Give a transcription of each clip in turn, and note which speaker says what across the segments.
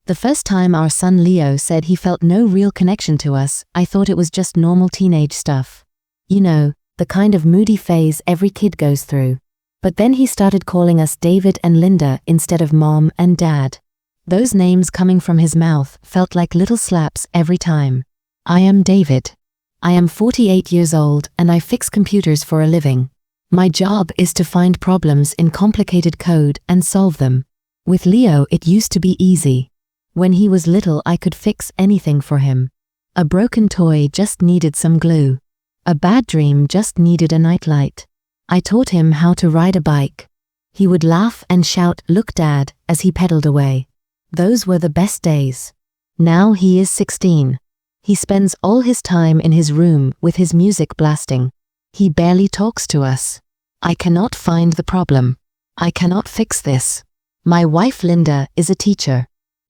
Speaker 1: The first time our son Leo said he felt no real connection to us, I thought it was just normal teenage stuff. You know, the kind of moody phase every kid goes through. But then he started calling us David and Linda instead of Mom and Dad. Those names coming from his mouth felt like little slaps every time. I am David. I am 48 years old and I fix computers for a living. My job is to find problems in complicated code and solve them. With Leo, it used to be easy. When he was little, I could fix anything for him. A broken toy just needed some glue. A bad dream just needed a nightlight. I taught him how to ride a bike. He would laugh and shout, "Look, Dad," as he pedaled away. Those were the best days. Now he is 16. He spends all his time in his room with his music blasting. He barely talks to us. I cannot find the problem. I cannot fix this. My wife Linda is a teacher.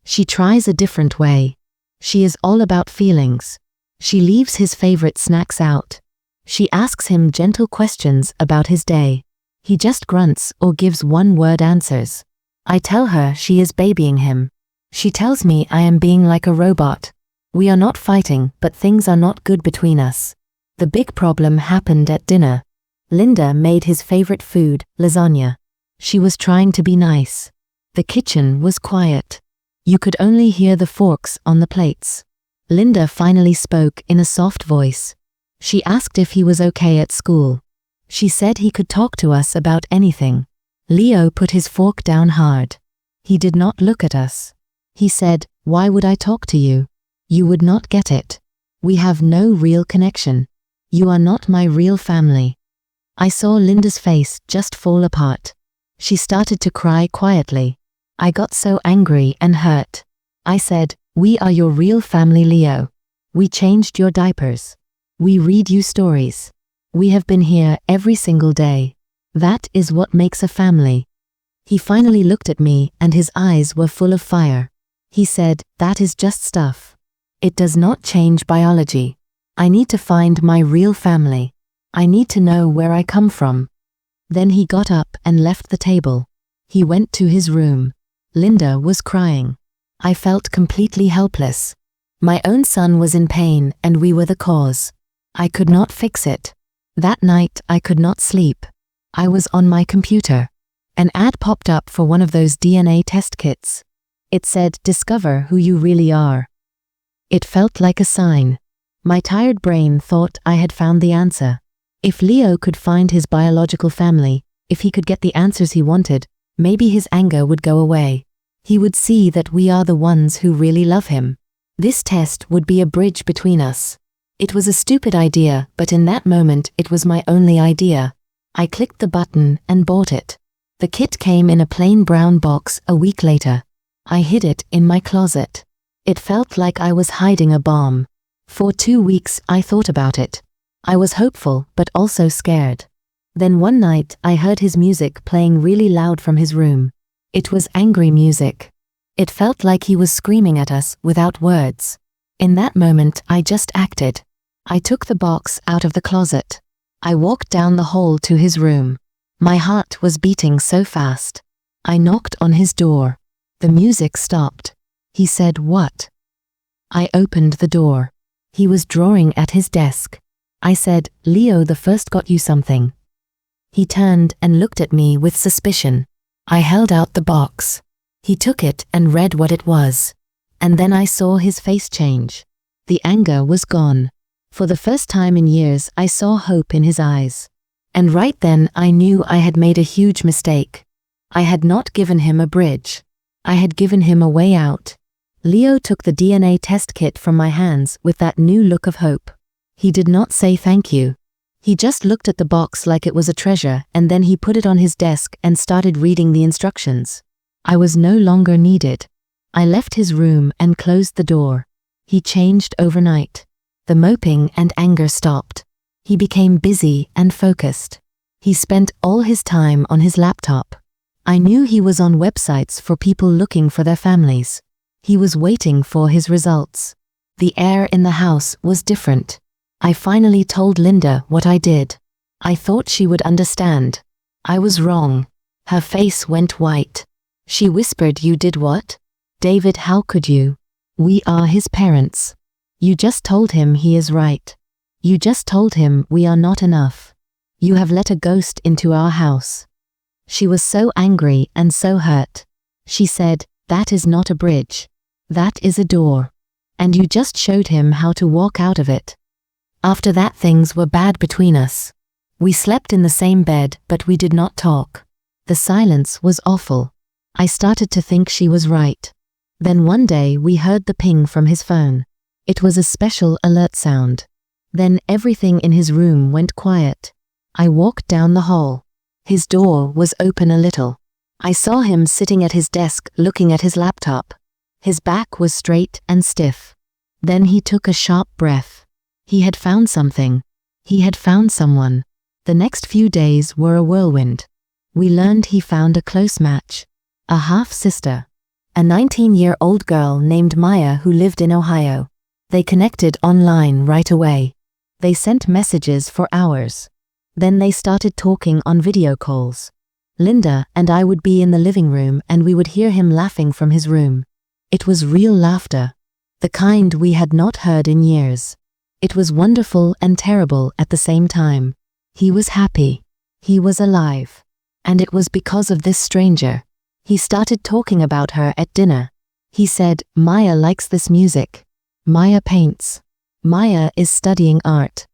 Speaker 1: She tries a different way. She is all about feelings. She leaves his favorite snacks out. She asks him gentle questions about his day. He just grunts or gives one-word answers. I tell her she is babying him. She tells me I am being like a robot. We are not fighting, but things are not good between us. The big problem happened at dinner. Linda made his favorite food, lasagna. She was trying to be nice. The kitchen was quiet. You could only hear the forks on the plates. Linda finally spoke in a soft voice. She asked if he was okay at school. She said he could talk to us about anything. Leo put his fork down hard. He did not look at us. He said, "Why would I talk to you? You would not get it. We have no real connection. You are not my real family." I saw Linda's face just fall apart. She started to cry quietly. I got so angry and hurt. I said, "We are your real family, Leo. We changed your diapers. We read you stories. We have been here every single day. That is what makes a family." He finally looked at me and his eyes were full of fire. He said, "That is just stuff. It does not change biology. I need to find my real family. I need to know where I come from." Then he got up and left the table. He went to his room. Linda was crying. I felt completely helpless. My own son was in pain and we were the cause. I could not fix it. That night I could not sleep. I was on my computer. An ad popped up for one of those DNA test kits. It said, "Discover who you really are." It felt like a sign. My tired brain thought I had found the answer. If Leo could find his biological family, if he could get the answers he wanted, maybe his anger would go away. He would see that we are the ones who really love him. This test would be a bridge between us. It was a stupid idea, but in that moment it was my only idea. I clicked the button and bought it. The kit came in a plain brown box a week later. I hid it in my closet. It felt like I was hiding a bomb. For 2 weeks I thought about it. I was hopeful but also scared. Then one night I heard his music playing really loud from his room. It was angry music. It felt like he was screaming at us without words. In that moment I just acted. I took the box out of the closet. I walked down the hall to his room. My heart was beating so fast. I knocked on his door. The music stopped. He said, "What?" I opened the door. He was drawing at his desk. I said, "Leo the first got you something." He turned and looked at me with suspicion. I held out the box. He took it and read what it was. And then I saw his face change. The anger was gone. For the first time in years, I saw hope in his eyes. And right then I knew I had made a huge mistake. I had not given him a bridge. I had given him a way out. Leo took the DNA test kit from my hands with that new look of hope. He did not say thank you. He just looked at the box like it was a treasure, and then he put it on his desk and started reading the instructions. I was no longer needed. I left his room and closed the door. He changed overnight. The moping and anger stopped. He became busy and focused. He spent all his time on his laptop. I knew he was on websites for people looking for their families. He was waiting for his results. The air in the house was different. I finally told Linda what I did. I thought she would understand. I was wrong. Her face went white. She whispered, "You did what?" David, how could you? We are his parents. You just told him he is right. You just told him we are not enough. You have let a ghost into our house. She was so angry and so hurt. She said, that is not a bridge. That is a door. And you just showed him how to walk out of it. After that, things were bad between us. We slept in the same bed, but we did not talk. The silence was awful. I started to think she was right. Then one day we heard the ping from his phone. It was a special alert sound. Then everything in his room went quiet. I walked down the hall. His door was open a little. I saw him sitting at his desk looking at his laptop. His back was straight and stiff. Then he took a sharp breath. He had found something. He had found someone. The next few days were a whirlwind. We learned he found a close match. A half-sister. A 19-year-old girl named Maya who lived in Ohio. They connected online right away. They sent messages for hours. Then they started talking on video calls. Linda and I would be in the living room and we would hear him laughing from his room. It was real laughter. The kind we had not heard in years. It was wonderful and terrible at the same time. He was happy. He was alive. And it was because of this stranger. He started talking about her at dinner. He said, Maya likes this music. Maya paints. Maya is studying art.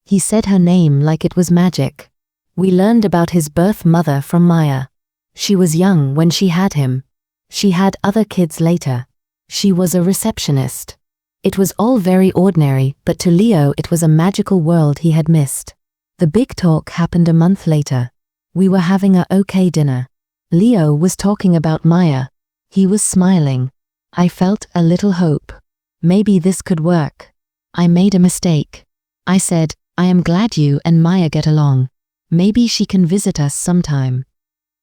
Speaker 1: He said her name like it was magic. We learned about his birth mother from Maya. She was young when she had him. She had other kids later. She was a receptionist. It was all very ordinary, but to Leo it was a magical world he had missed. The big talk happened a month later. We were having a okay dinner. Leo was talking about Maya. He was smiling. I felt a little hope. Maybe this could work. I made a mistake. I said, I am glad you and Maya get along. Maybe she can visit us sometime.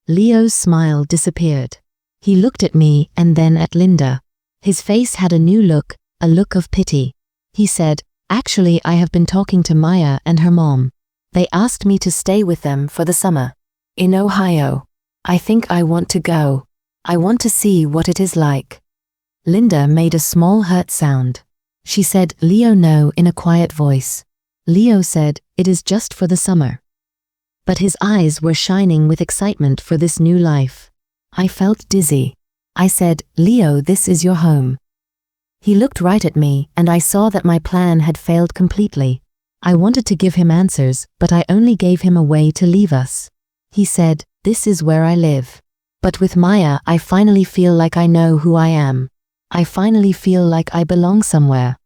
Speaker 1: Leo's smile disappeared. He looked at me and then at Linda. His face had a new look, a look of pity. He said, actually I have been talking to Maya and her mom. They asked me to stay with them for the summer. In Ohio. I think I want to go. I want to see what it is like. Linda made a small hurt sound. She said, Leo, no, in a quiet voice. Leo said, it is just for the summer. But his eyes were shining with excitement for this new life. I felt dizzy. I said, Leo, this is your home. He looked right at me and I saw that my plan had failed completely. I wanted to give him answers, but I only gave him a way to leave us. He said, this is where I live. But with Maya, I finally feel like I know who I am. I finally feel like I belong somewhere.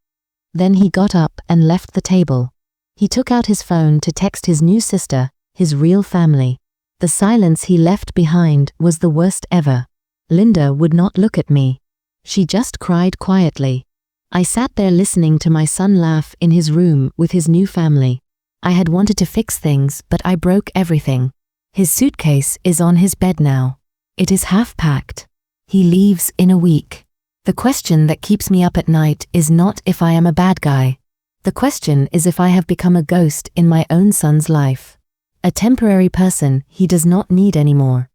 Speaker 1: Then he got up and left the table. He took out his phone to text his new sister, his real family. The silence he left behind was the worst ever. Linda would not look at me. She just cried quietly. I sat there listening to my son laugh in his room with his new family. I had wanted to fix things, but I broke everything. His suitcase is on his bed now. It is half packed. He leaves in a week. The question that keeps me up at night is not if I am a bad guy. The question is if I have become a ghost in my own son's life. A temporary person he does not need anymore.